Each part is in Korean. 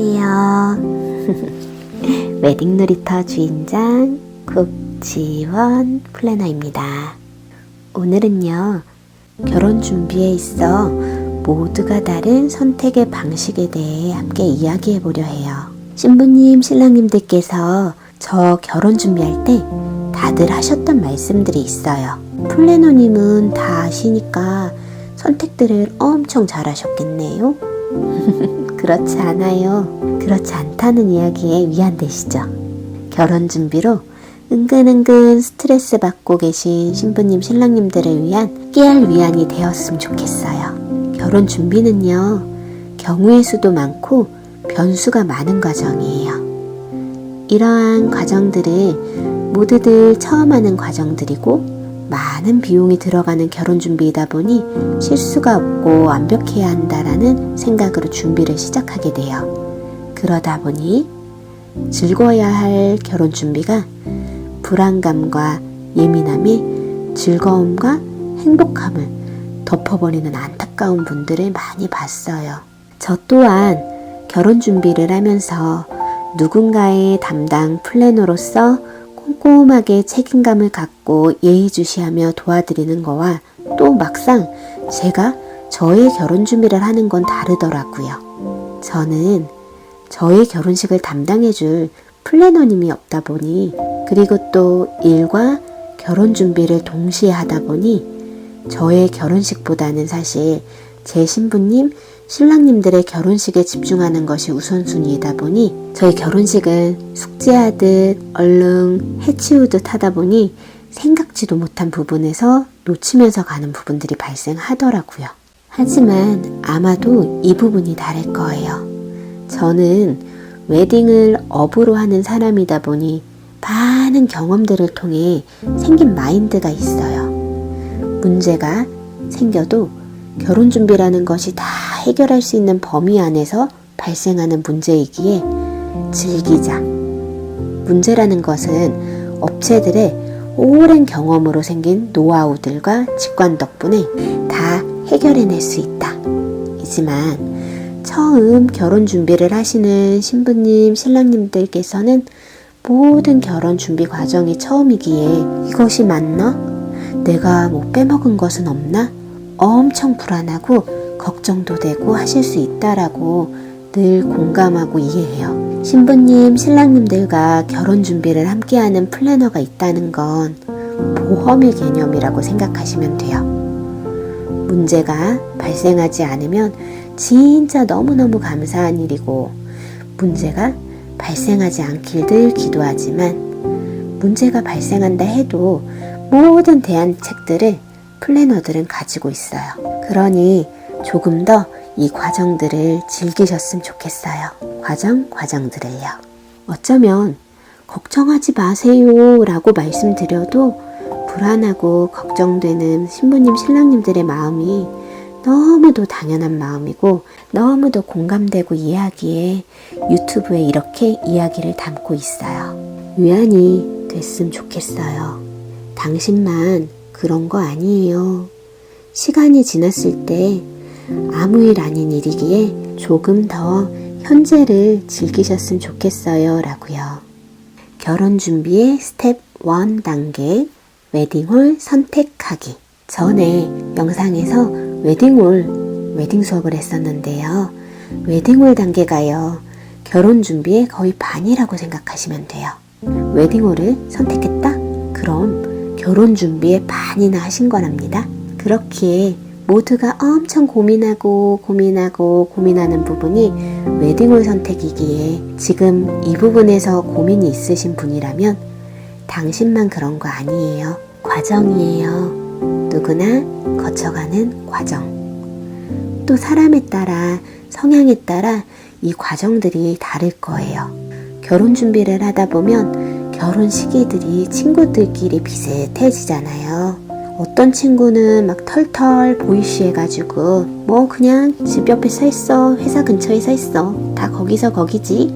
안녕하세요. 웨딩 놀이터 주인장 국지원 플래너입니다. 오늘은요, 결혼 준비에 있어 모두가 다른 선택의 방식에 대해 함께 이야기해 보려 해요. 신부님, 신랑님들께서 저 결혼 준비할 때 다들 하셨던 말씀들이 있어요. 플래너님은 다 아시니까 선택들을 엄청 잘 하셨겠네요. 그렇지 않아요. 그렇지 않다는 이야기에 위안되시죠? 결혼 준비로 은근은근 스트레스 받고 계신 신부님, 신랑님들을 위한 깨알 위안이 되었으면 좋겠어요. 결혼 준비는요, 경우의 수도 많고 변수가 많은 과정이에요. 이러한 과정들을 모두들 처음 하는 과정들이고 많은 비용이 들어가는 결혼 준비이다 보니 실수가 없고 완벽해야 한다라는 생각으로 준비를 시작하게 돼요. 그러다 보니 즐거워야 할 결혼 준비가 불안감과 예민함이 즐거움과 행복함을 덮어버리는 안타까운 분들을 많이 봤어요. 저 또한 결혼 준비를 하면서 누군가의 담당 플래너로서 꼼꼼하게 책임감을 갖고 예의주시하며 도와드리는 거와 또 막상 제가 저의 결혼 준비를 하는 건 다르더라고요. 저는 저의 결혼식을 담당해줄 플래너님이 없다 보니, 그리고 또 일과 결혼 준비를 동시에 하다 보니 저의 결혼식보다는 사실 제 신부님, 신랑님들의 결혼식에 집중하는 것이 우선순위이다 보니 저희 결혼식은 숙제하듯 얼른 해치우듯 하다 보니 생각지도 못한 부분에서 놓치면서 가는 부분들이 발생하더라고요. 하지만 아마도 이 부분이 다를 거예요. 저는 웨딩을 업으로 하는 사람이다 보니 많은 경험들을 통해 생긴 마인드가 있어요. 문제가 생겨도 결혼 준비라는 것이 다 해결할 수 있는 범위 안에서 발생하는 문제이기에 즐기자. 문제라는 것은 업체들의 오랜 경험으로 생긴 노하우들과 직관 덕분에 다 해결해낼 수 있다. 이지만 처음 결혼 준비를 하시는 신부님, 신랑님들께서는 모든 결혼 준비 과정이 처음이기에 이것이 맞나? 내가 뭐 빼먹은 것은 없나? 엄청 불안하고 걱정도 되고 하실 수 있다라고 늘 공감하고 이해해요. 신부님, 신랑님들과 결혼 준비를 함께하는 플래너가 있다는 건 보험의 개념이라고 생각하시면 돼요. 문제가 발생하지 않으면 진짜 너무너무 감사한 일이고, 문제가 발생하지 않길 늘 기도하지만 문제가 발생한다 해도 모든 대안책들을 플래너들은 가지고 있어요. 그러니 조금 더 이 과정들을 즐기셨으면 좋겠어요. 과정들을요. 어쩌면 걱정하지 마세요 라고 말씀드려도 불안하고 걱정되는 신부님, 신랑님들의 마음이 너무도 당연한 마음이고 너무도 공감되고 이해하기에 유튜브에 이렇게 이야기를 담고 있어요. 위안이 됐으면 좋겠어요. 당신만 그런 거 아니에요. 시간이 지났을 때 아무 일 아닌 일이기에 조금 더 현재를 즐기셨으면 좋겠어요 라고요. 결혼 준비의 스텝 1 단계, 웨딩홀 선택하기. 전에 영상에서 웨딩 수업을 했었는데요. 웨딩홀 단계가요, 결혼 준비의 거의 반이라고 생각하시면 돼요. 웨딩홀을 선택했다? 그럼 결혼 준비의 반이나 하신 거랍니다. 그렇기에 모두가 엄청 고민하는 부분이 웨딩홀 선택이기에 지금 이 부분에서 고민이 있으신 분이라면 당신만 그런 거 아니에요. 과정이에요. 누구나 거쳐가는 과정. 또 사람에 따라, 성향에 따라 이 과정들이 다를 거예요. 결혼 준비를 하다 보면 결혼 시기들이 친구들끼리 비슷해지잖아요. 어떤 친구는 막 털털 보이쉬 해가지고 뭐 그냥 집 옆에 서 있어, 회사 근처에 서 있어, 다 거기서 거기지,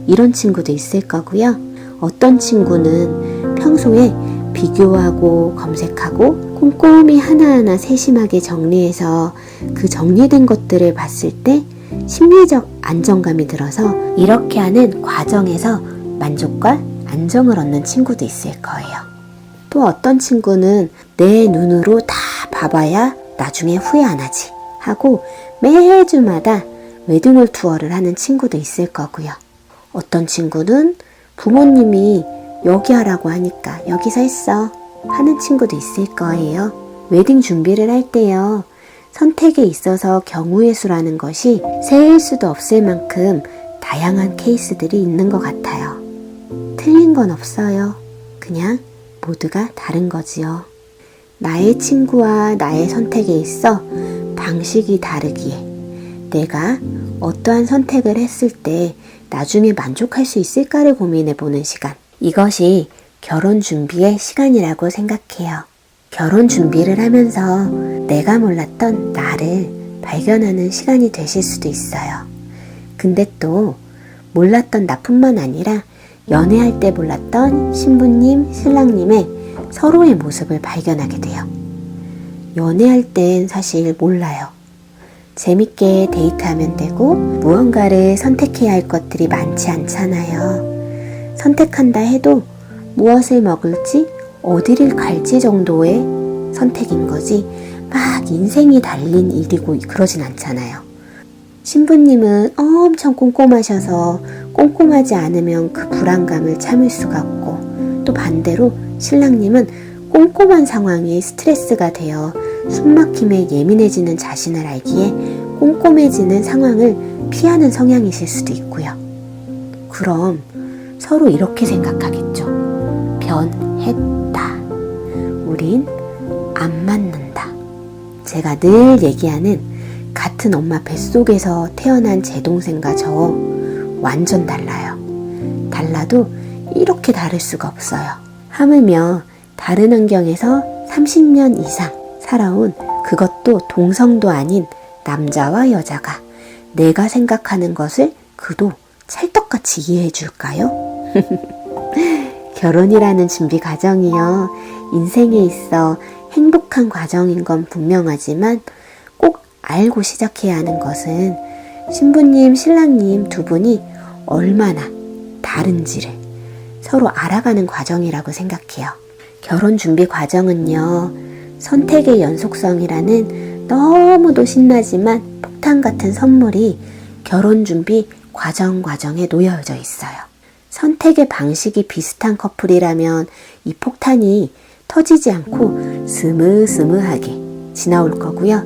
이런 친구도 있을 거고요. 어떤 친구는 평소에 비교하고 검색하고 꼼꼼히 하나하나 세심하게 정리해서 그 정리된 것들을 봤을 때 심리적 안정감이 들어서 이렇게 하는 과정에서 만족과 안정을 얻는 친구도 있을 거예요. 또 어떤 친구는 내 눈으로 다 봐봐야 나중에 후회 안 하지 하고 매주마다 웨딩홀 투어를 하는 친구도 있을 거고요. 어떤 친구는 부모님이 여기 하라고 하니까 여기서 했어 하는 친구도 있을 거예요. 웨딩 준비를 할 때요. 선택에 있어서 경우의 수라는 것이 세일 수도 없을 만큼 다양한 케이스들이 있는 것 같아요. 틀린 건 없어요. 그냥 모두가 다른 거지요. 나의 친구와 나의 선택에 있어 방식이 다르기에 내가 어떠한 선택을 했을 때 나중에 만족할 수 있을까를 고민해보는 시간. 이것이 결혼 준비의 시간이라고 생각해요. 결혼 준비를 하면서 내가 몰랐던 나를 발견하는 시간이 되실 수도 있어요. 근데 또 몰랐던 나뿐만 아니라 연애할 때 몰랐던 신부님, 신랑님의 서로의 모습을 발견하게 돼요. 연애할 땐 사실 몰라요. 재밌게 데이트하면 되고 무언가를 선택해야 할 것들이 많지 않잖아요. 선택한다 해도 무엇을 먹을지 어디를 갈지 정도의 선택인 거지 막 인생이 달린 일이고 그러진 않잖아요. 신부님은 엄청 꼼꼼하셔서 꼼꼼하지 않으면 그 불안감을 참을 수가 없고 또 반대로 신랑님은 꼼꼼한 상황이 스트레스가 되어 숨막힘에 예민해지는 자신을 알기에 꼼꼼해지는 상황을 피하는 성향이실 수도 있고요. 그럼 서로 이렇게 생각하겠죠. 변했다. 우린 안 맞는다. 제가 늘 얘기하는 같은 엄마 뱃속에서 태어난 제 동생과 저 완전 달라요. 달라도 이렇게 다를 수가 없어요. 하물며 다른 환경에서 30년 이상 살아온 그것도 동성도 아닌 남자와 여자가 내가 생각하는 것을 그도 찰떡같이 이해해 줄까요? 결혼이라는 준비 과정이요. 인생에 있어 행복한 과정인 건 분명하지만 꼭 알고 시작해야 하는 것은 신부님, 신랑님 두 분이 얼마나 다른지를 서로 알아가는 과정이라고 생각해요. 결혼 준비 과정은요. 선택의 연속성이라는 너무도 신나지만 폭탄 같은 선물이 결혼 준비 과정에 놓여져 있어요. 선택의 방식이 비슷한 커플이라면 이 폭탄이 터지지 않고 스무스무하게 지나올 거고요.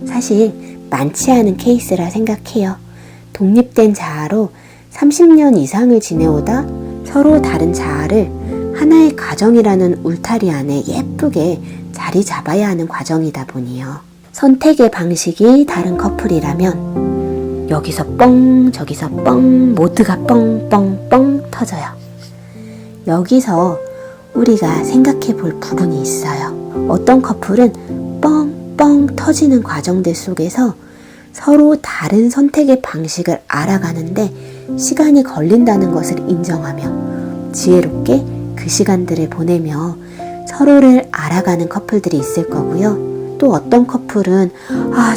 사실 많지 않은 케이스라 생각해요. 독립된 자아로 30년 이상을 지내오다 서로 다른 자아를 하나의 가정이라는 울타리 안에 예쁘게 자리 잡아야 하는 과정이다 보니요. 선택의 방식이 다른 커플이라면 여기서 뻥 저기서 뻥 모두가 뻥뻥뻥 터져요. 여기서 우리가 생각해 볼 부분이 있어요. 어떤 커플은 뻥뻥 터지는 과정들 속에서 서로 다른 선택의 방식을 알아가는데 시간이 걸린다는 것을 인정하며 지혜롭게 그 시간들을 보내며 서로를 알아가는 커플들이 있을 거고요. 또 어떤 커플은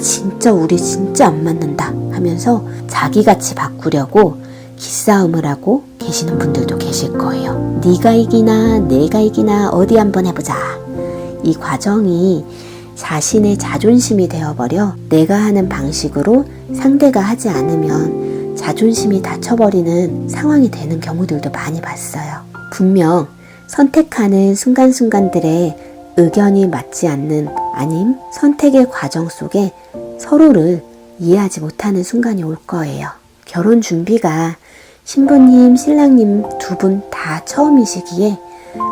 진짜 우리 진짜 안 맞는다 하면서 자기같이 바꾸려고 기싸움을 하고 계시는 분들도 계실 거예요. 네가 이기나 내가 이기나 어디 한번 해보자. 이 과정이 자신의 자존심이 되어버려 내가 하는 방식으로 상대가 하지 않으면 자존심이 다쳐버리는 상황이 되는 경우들도 많이 봤어요. 분명 선택하는 순간순간들에 의견이 맞지 않는 아님 선택의 과정 속에 서로를 이해하지 못하는 순간이 올 거예요. 결혼 준비가 신부님, 신랑님 두 분 다 처음이시기에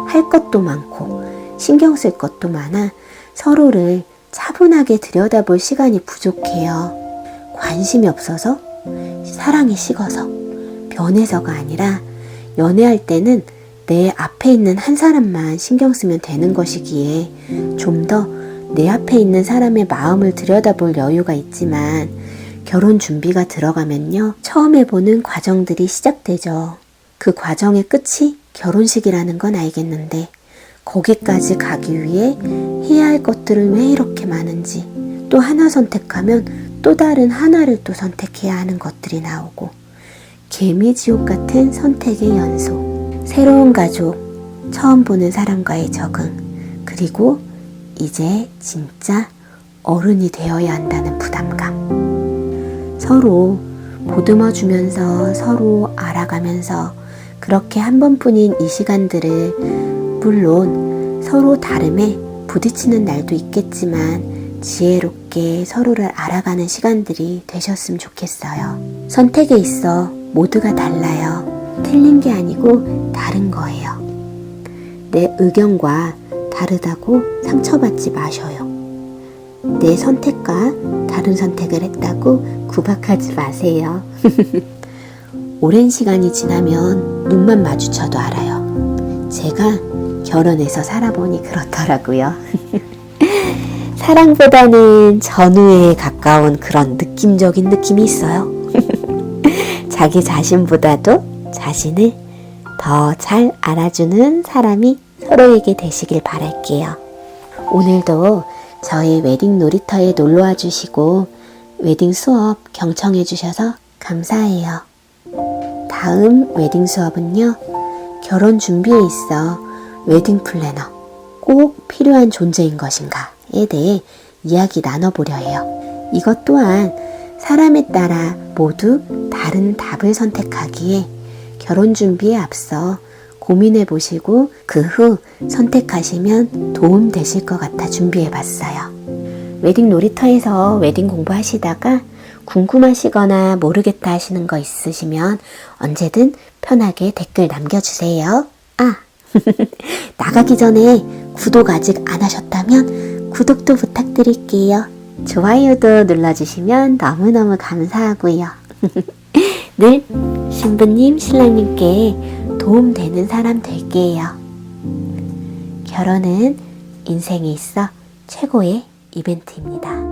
할 것도 많고 신경 쓸 것도 많아 서로를 차분하게 들여다볼 시간이 부족해요. 관심이 없어서, 사랑이 식어서, 변해서가 아니라 연애할 때는 내 앞에 있는 한 사람만 신경 쓰면 되는 것이기에 좀 더 내 앞에 있는 사람의 마음을 들여다볼 여유가 있지만 결혼 준비가 들어가면요. 처음 해보는 과정들이 시작되죠. 그 과정의 끝이 결혼식이라는 건 알겠는데 거기까지 가기 위해 해야 할 것들은 왜 이렇게 많은지 또 하나 선택하면 또 다른 하나를 또 선택해야 하는 것들이 나오고, 개미지옥 같은 선택의 연속. 새로운 가족, 처음 보는 사람과의 적응, 그리고 이제 진짜 어른이 되어야 한다는 부담감. 서로 보듬어 주면서 서로 알아가면서 그렇게 한 번뿐인 이 시간들을, 물론 서로 다름에 부딪히는 날도 있겠지만 지혜롭게 서로를 알아가는 시간들이 되셨으면 좋겠어요. 선택에 있어 모두가 달라요. 틀린 게 아니고 다른 거예요. 내 의견과 다르다고 상처받지 마셔요. 내 선택과 다른 선택을 했다고 구박하지 마세요. 오랜 시간이 지나면 눈만 마주쳐도 알아요. 제가 결혼해서 살아보니 그렇더라고요. 사랑보다는 전우애에 가까운 그런 느낌적인 느낌이 있어요. 자기 자신보다도 자신을 더 잘 알아주는 사람이 서로에게 되시길 바랄게요. 오늘도 저희 웨딩 놀이터에 놀러와 주시고 웨딩 수업 경청해 주셔서 감사해요. 다음 웨딩 수업은요, 결혼 준비에 있어 웨딩 플래너 꼭 필요한 존재인 것인가에 대해 이야기 나눠보려 해요. 이것 또한 사람에 따라 모두 다른 답을 선택하기에 결혼 준비에 앞서 고민해 보시고 그 후 선택하시면 도움 되실 것 같아 준비해 봤어요. 웨딩 놀이터에서 웨딩 공부하시다가 궁금하시거나 모르겠다 하시는 거 있으시면 언제든 편하게 댓글 남겨주세요. 나가기 전에 구독 아직 안 하셨다면 구독도 부탁드릴게요. 좋아요도 눌러주시면 너무너무 감사하고요. 늘 신부님, 신랑님께 도움되는 사람 될게요. 결혼은 인생에 있어 최고의 이벤트입니다.